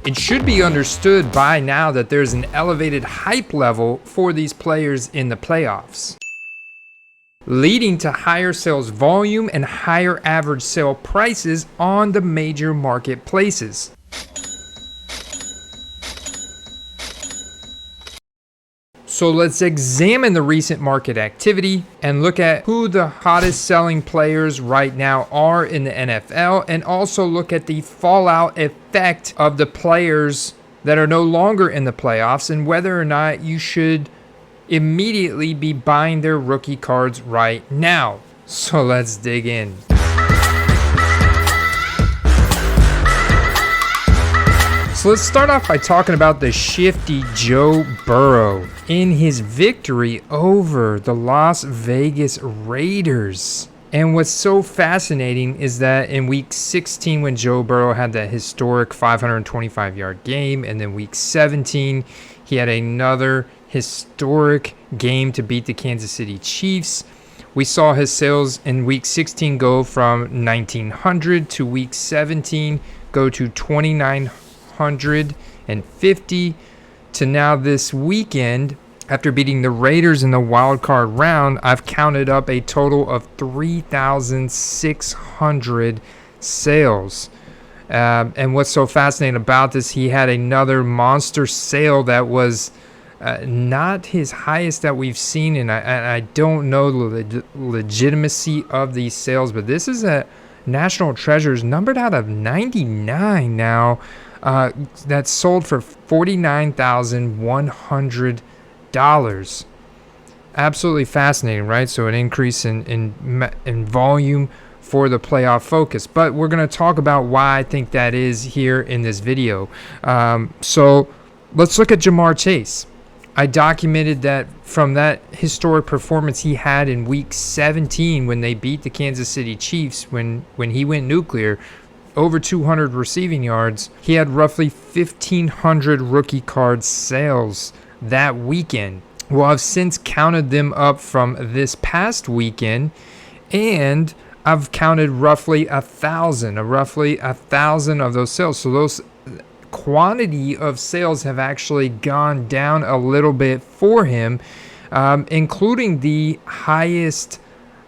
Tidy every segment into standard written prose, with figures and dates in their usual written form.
It should be understood by now that there's an elevated hype level for these players in the playoffs, leading to higher sales volume and higher average sale prices on the major marketplaces. So let's examine the recent market activity and look at who the hottest selling players right now are in the NFL, and also look at the fallout effect of the players that are no longer in the playoffs and whether or not you should immediately be buying their rookie cards right now. So let's dig in. So let's start off by talking about the shifty Joe Burrow in his victory over the Las Vegas Raiders. And what's so fascinating is that in week 16, when Joe Burrow had that historic 525-yard game, and then week 17, he had another historic game to beat the Kansas City Chiefs. We saw his sales in week 16 go from 1,900 to week 17 go to 2,950 to now this weekend. After beating the Raiders in the wild card round, I've counted up a total of 3,600 sales. And what's so fascinating about this, he had another monster sale that was not his highest that we've seen, and I don't know the legitimacy of these sales, but this is a National Treasures numbered out of 99 now, that's sold for $49,100. Absolutely fascinating, right? So an increase in volume for the playoff focus, but we're going to talk about why I think that is here in this video. So let's look at Jamar Chase. I documented that from that historic performance he had in week 17 when they beat the Kansas City Chiefs, when he went nuclear, over 200 receiving yards. He had roughly 1,500 rookie card sales that weekend. Well, I've since counted them up from this past weekend, and I've counted roughly 1,000 of those sales. So those quantity of sales have actually gone down a little bit for him, including the highest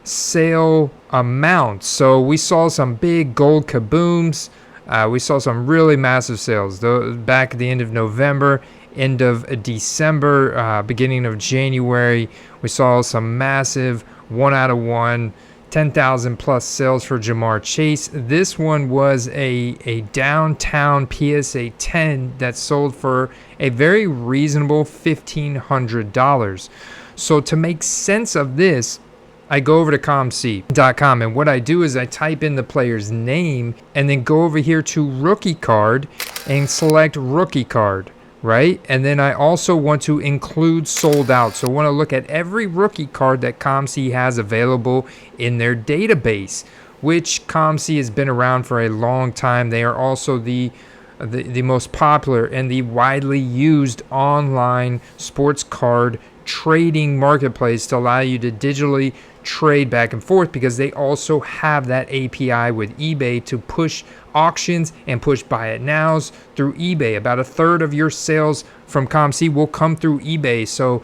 sale amount. So we saw some big gold kabooms. We saw some really massive sales back at the end of November, end of December, beginning of January. We saw some massive 1 out of 1, 10,000 plus sales for Jamar Chase. This one was a downtown PSA 10 that sold for a very reasonable $1,500. So to make sense of this, I go over to ComC.com, and what I do is I type in the player's name and then go over here to rookie card and select rookie card, right? And then I also want to include sold out. So I want to look at every rookie card that ComC has available in their database, which ComC has been around for a long time. They are also the most popular and the widely used online sports card trading marketplace to allow you to digitally trade back and forth, because they also have that API with eBay to push auctions and push buy it nows through eBay. About a third of your sales from ComC will come through eBay, so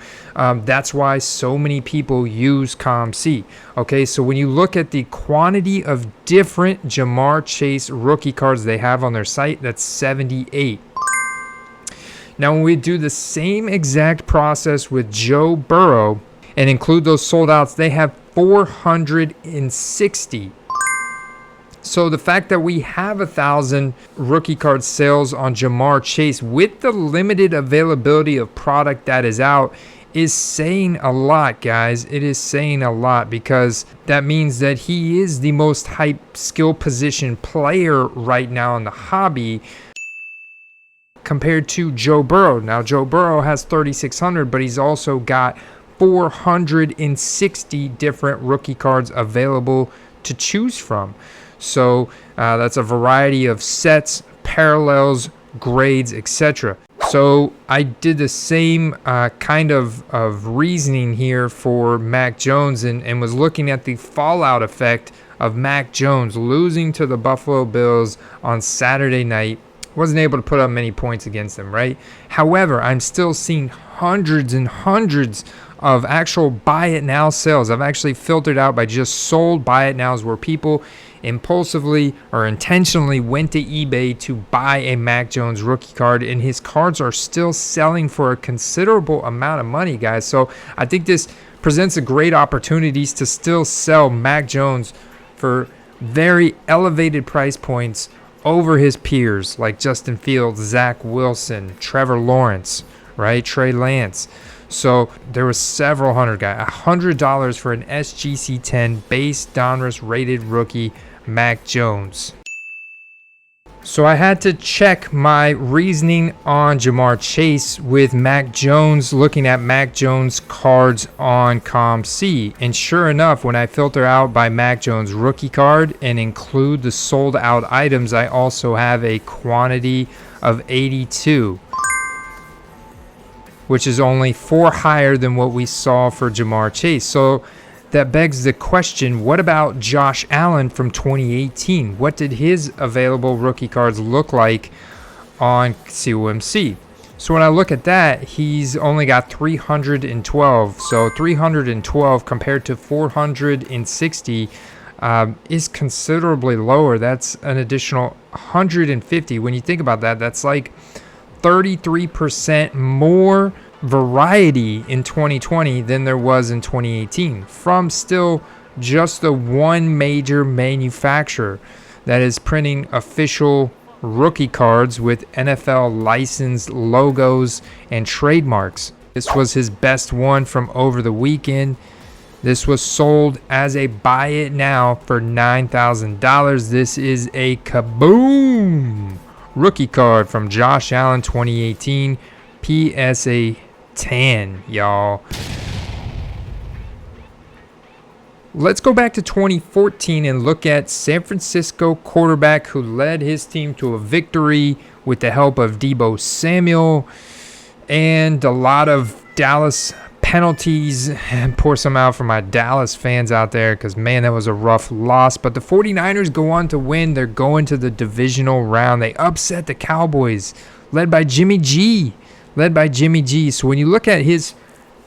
that's why so many people use ComC. Okay, so when you look at the quantity of different Jamar Chase rookie cards they have on their site, that's 78. Now, when we do the same exact process with Joe Burrow and include those sold outs, they have 460. So the fact that we have 1,000 rookie card sales on Jamar Chase with the limited availability of product that is out is saying a lot, guys. It is saying a lot, because that means that he is the most hype skill position player right now in the hobby, compared to Joe Burrow. Now, Joe Burrow has 3,600, but he's also got 460 different rookie cards available to choose from. So that's a variety of sets, parallels, grades, etc. So I did the same kind of reasoning here for Mac Jones, and was looking at the fallout effect of Mac Jones losing to the Buffalo Bills on Saturday night wasn't able to put up many points against them, right? However, I'm still seeing hundreds and hundreds of actual buy it now sales. I've actually filtered out by just sold buy it nows where people impulsively or intentionally went to eBay to buy a Mac Jones rookie card, and his cards are still selling for a considerable amount of money, guys. So I think this presents a great opportunities to still sell Mac Jones for very elevated price points over his peers like Justin Fields, Zach Wilson, Trevor Lawrence, right? Trey Lance. So there was several hundred guys. $100 for an SGC 10 base Donruss rated rookie Mac Jones. So I had to check my reasoning on Jamar Chase with Mac Jones, looking at Mac Jones cards on ComC. And sure enough, when I filter out by Mac Jones rookie card and include the sold out items, I also have a quantity of 82, which is only 4 higher than what we saw for Jamar Chase. So that begs the question, what about Josh Allen from 2018? What did his available rookie cards look like on COMC? So when I look at that, he's only got 312. So 312 compared to 460 is considerably lower. That's an additional 150. When you think about that, that's like 33% more variety in 2020 than there was in 2018 from still just the one major manufacturer that is printing official rookie cards with NFL licensed logos and trademarks. This was his best one from over the weekend. This was sold as a buy it now for $9,000. This is a kaboom rookie card from Josh Allen 2018 PSA 10, y'all. Let's go back to 2014 and look at San Francisco quarterback who led his team to a victory with the help of Deebo Samuel and a lot of Dallas penalties. And pour some out for my Dallas fans out there because, man, that was a rough loss. But the 49ers go on to win. They're going to the divisional round. They upset the Cowboys, led by Jimmy G. So when you look at his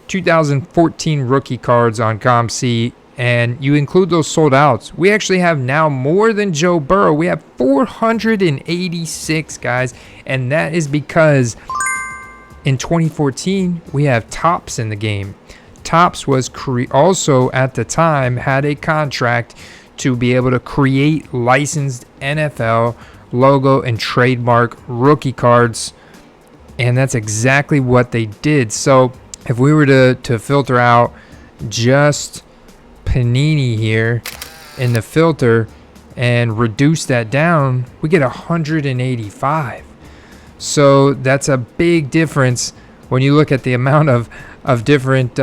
2014 rookie cards on ComC and you include those sold outs, we actually have now more than Joe Burrow. We have 486, guys, and that is because in 2014 we have Topps in the game. Topps was also at the time had a contract to be able to create licensed NFL logo and trademark rookie cards, and that's exactly what they did. So if we were to filter out just Panini here in the filter and reduce that down, we get 185. So that's a big difference when you look at the amount of different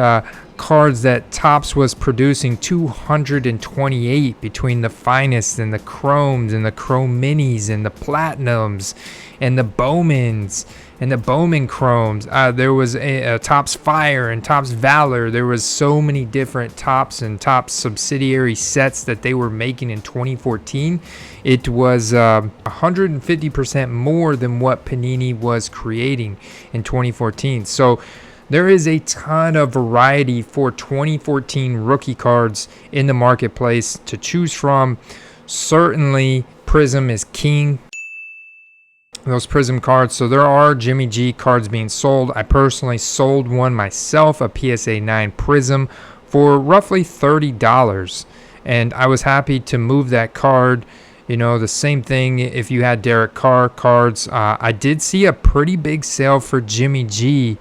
cards that Topps was producing. 228 between the finest and the chromes and the chrome minis and the platinums and the Bowmans and the Bowman chromes. There was a Topps Fire and Topps Valor. There was so many different Topps and Topps subsidiary sets that they were making in 2014. It was 150% more than what Panini was creating in 2014. So there is a ton of variety for 2014 rookie cards in the marketplace to choose from. Certainly Prism is king. Those Prism cards. So there are Jimmy G cards being sold. I personally sold one myself, a PSA 9 Prism, for roughly $30. And I was happy to move that card. You know, the same thing if you had Derek Carr cards. I did see a pretty big sale for Jimmy G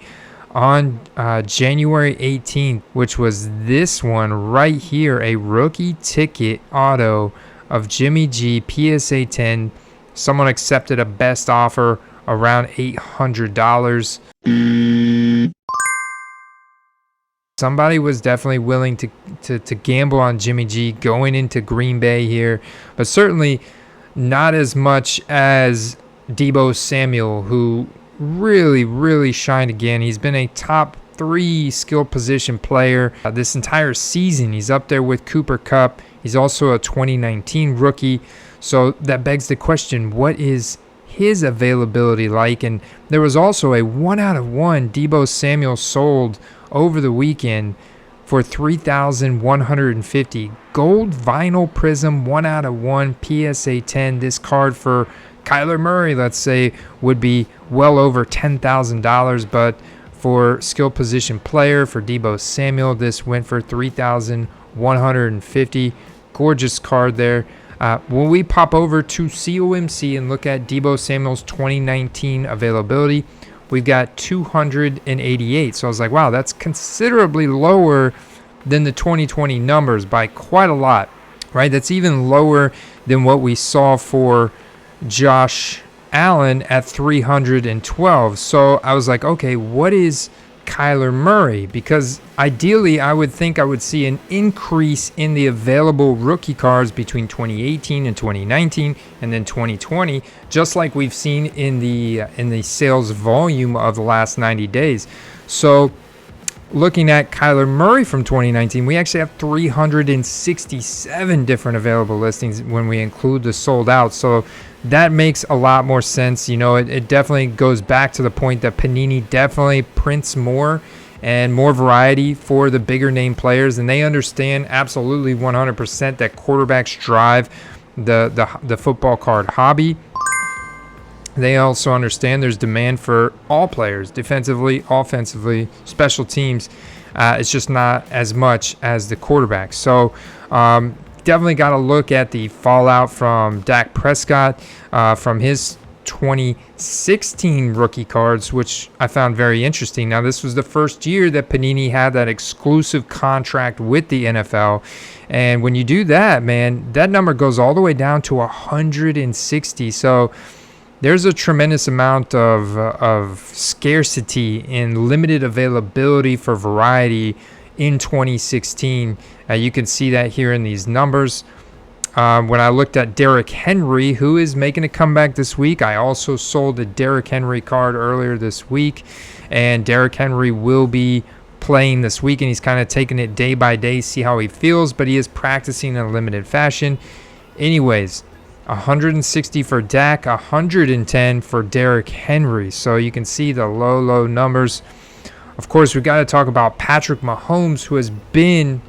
on January 18th, which was this one right here, a rookie ticket auto of Jimmy G PSA 10. Someone accepted a best offer around $800. Somebody was definitely willing to gamble on Jimmy G going into Green Bay here, but certainly not as much as Deebo Samuel, who really shined again. He's been a top 3 skill position player this entire season. He's up there with Cooper Kupp. He's also a 2019 rookie. So that begs the question, what is his availability like. And there was also a 1/1 Deebo Samuel sold over the weekend for $3,150. Gold vinyl prism 1/1 PSA 10. This card for Kyler Murray, let's say, would be well over $10,000, but for skill position player, for Deebo Samuel, this went for $3,150. Gorgeous card there. When we pop over to COMC and look at Deebo Samuel's 2019 availability, we've got 288. So I was like, wow, that's considerably lower than the 2020 numbers by quite a lot, right? That's even lower than what we saw for Josh Allen at 312. So I was like, okay, what is Kyler Murray? Because ideally I would think I would see an increase in the available rookie cards between 2018 and 2019 and then 2020, just like we've seen in the sales volume of the last 90 days. So looking at Kyler Murray from 2019, we actually have 367 different available listings when we include the sold out. So that makes a lot more sense. You know, it definitely goes back to the point that Panini definitely prints more and more variety for the bigger name players, and they understand absolutely 100% that quarterbacks drive the football card hobby. They also understand there's demand for all players, defensively, offensively, special teams. It's just not as much as the quarterback. So definitely got to look at the fallout from Dak Prescott from his 2016 rookie cards, which I found very interesting. Now, this was the first year that Panini had that exclusive contract with the NFL. And when you do that, man, that number goes all the way down to 160. So there's a tremendous amount of scarcity and limited availability for variety in 2016. You can see that here in these numbers. When I looked at Derrick Henry, who is making a comeback this week, I also sold a Derrick Henry card earlier this week, and Derrick Henry will be playing this week, and he's kind of taking it day by day, see how he feels, but he is practicing in a limited fashion. Anyways, 160 for Dak, 110 for Derrick Henry. So you can see the low numbers. Of course, we've got to talk about Patrick Mahomes, who has been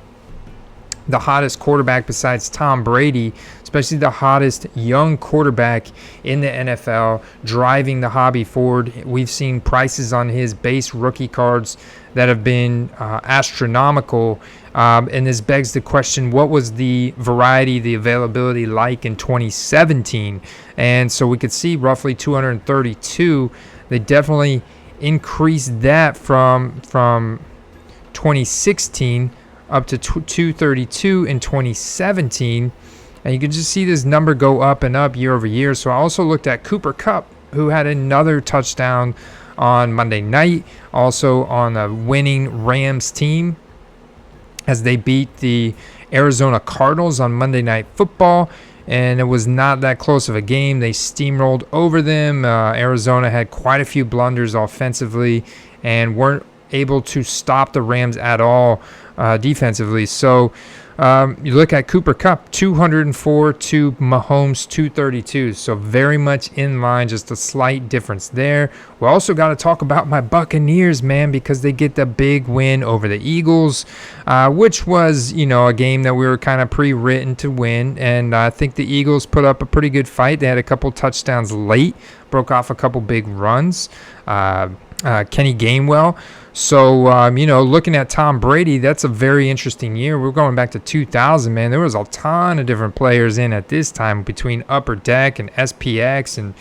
the hottest quarterback besides Tom Brady, especially the hottest young quarterback in the NFL, driving the hobby forward. We've seen prices on his base rookie cards that have been astronomical. And this begs the question, what was the variety, the availability like in 2017? And so we could see roughly 232. They definitely increased that from 2016 up to 232 in 2017. And you can just see this number go up and up year over year. So I also looked at Cooper Kupp, who had another touchdown on Monday night, also on a winning Rams team as they beat the Arizona Cardinals on Monday Night Football. And it was not that close of a game. They steamrolled over them. Arizona had quite a few blunders offensively and weren't able to stop the Rams at all defensively. So you look at Cooper Kupp, 204 to Mahomes, 232. So very much in line, just a slight difference there. We also got to talk about my Buccaneers, man, because they get the big win over the Eagles, which was, a game that we were kind of pre-written to win. And I think the Eagles put up a pretty good fight. They had a couple touchdowns late, broke off a couple big runs. Kenny Gainwell. So, looking at Tom Brady, that's a very interesting year. We're going back to 2000, man. There was a ton of different players in at this time between Upper Deck and SPX and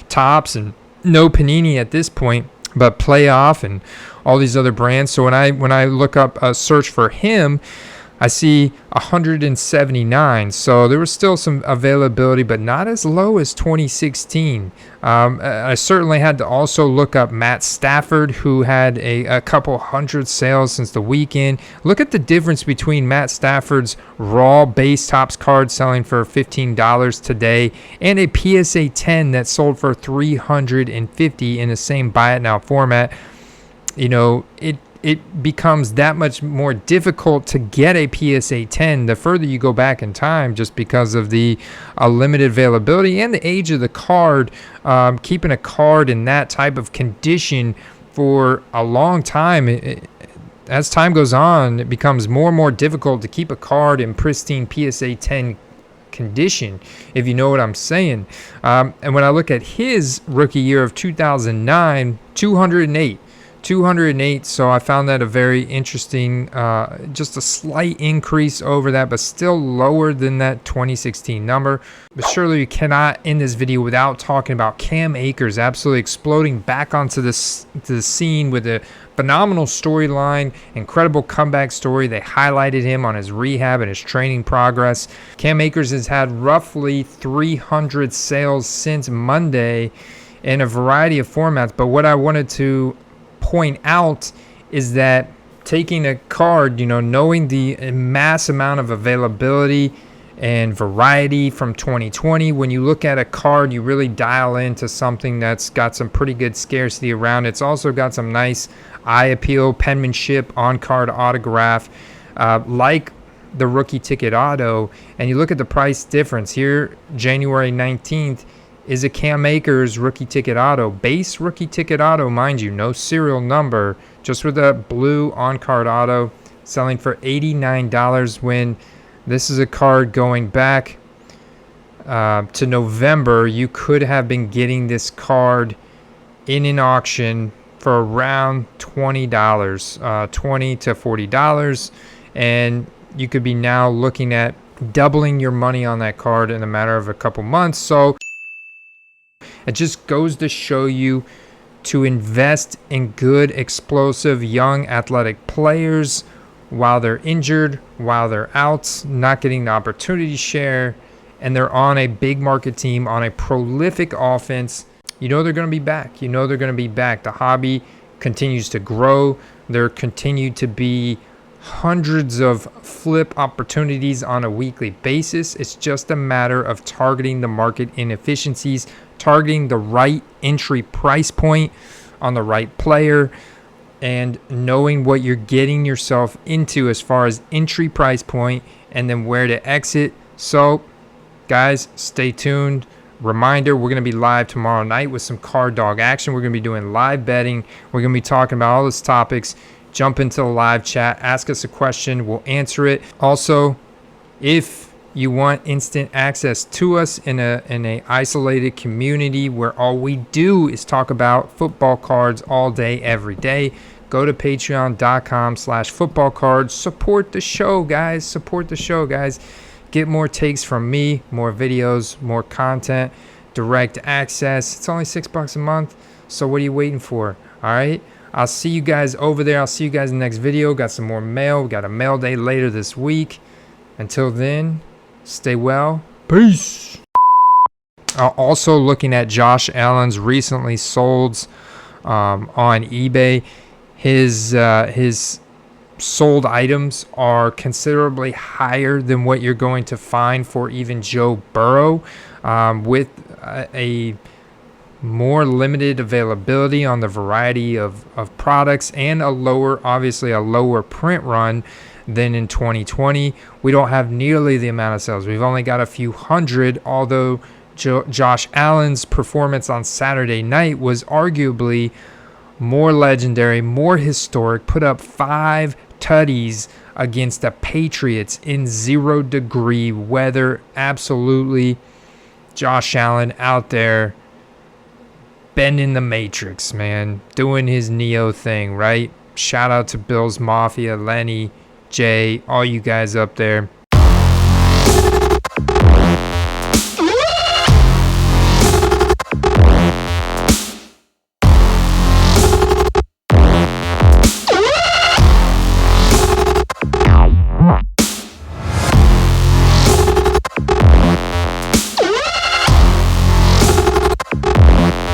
Tops and no Panini at this point, but Playoff and all these other brands. So when I look up a search for him, I see 179. So there was still some availability, but not as low as 2016. I certainly had to also look up Matt Stafford, who had a couple hundred sales since the weekend. Look at the difference between Matt Stafford's raw base Topps card selling for $15 today and a PSA 10 that sold for $350 in the same buy it now format. it becomes that much more difficult to get a PSA 10 the further you go back in time, just because of the limited availability and the age of the card. Keeping a card in that type of condition for a long time, as time goes on, it becomes more and more difficult to keep a card in pristine PSA 10 condition, if you know what I'm saying. And when I look at his rookie year of 2009, 208, so I found that a very interesting, just a slight increase over that, but still lower than that 2016 number. But surely you cannot end this video without talking about Cam Akers absolutely exploding back onto the scene with a phenomenal storyline, incredible comeback story. They highlighted him on his rehab and his training progress. Cam Akers has had roughly 300 sales since Monday in a variety of formats, but what I wanted to point out is that taking a card, knowing the mass amount of availability and variety from 2020, when you look at a card, you really dial into something that's got some pretty good scarcity around it. It's also got some nice eye appeal, penmanship, on-card autograph, like the rookie ticket auto. And you look at the price difference here, January 19th, is a Cam Akers rookie ticket auto, base rookie ticket auto, mind you, no serial number, just with a blue on-card auto, selling for $89, when this is a card going back to November. You could have been getting this card in an auction for around $20, $20 to $40, and you could be now looking at doubling your money on that card in a matter of a couple months. So it just goes to show you to invest in good, explosive, young, athletic players while they're injured, while they're out, not getting the opportunity share, and they're on a big market team, on a prolific offense. They're going to be back. They're going to be back. The hobby continues to grow. There continue to be hundreds of flip opportunities on a weekly basis. It's just a matter of targeting the market inefficiencies, targeting the right entry price point on the right player, and knowing what you're getting yourself into as far as entry price point and then where to exit. So guys, stay tuned. Reminder, we're going to be live tomorrow night with some card dog action. We're going to be doing live betting. We're going to be talking about all those topics. Jump into the live chat, ask us a question, we'll answer it. Also, if you want instant access to us in a isolated community where all we do is talk about football cards all day, every day, go to patreon.com/footballcards. Support the show, guys. Support the show, guys. Get more takes from me, more videos, more content, direct access. It's only $6 a month, so what are you waiting for? All right? I'll see you guys over there. I'll see you guys in the next video. Got some more mail. We got a mail day later this week. Until then, stay well. Peace. Also looking at Josh Allen's recently solds on eBay. His sold items are considerably higher than what you're going to find for even Joe Burrow, with a more limited availability on the variety of products, and obviously a lower print run than in 2020. We don't have nearly the amount of sales. We've only got a few hundred, although Josh Allen's performance on Saturday night was arguably more legendary, more historic. Put up 5 tutties against the Patriots in 0-degree weather. Absolutely, Josh Allen out there bending the matrix, man, doing his Neo thing, right? Shout out to Bills Mafia, Lenny, Jay, all you guys up there.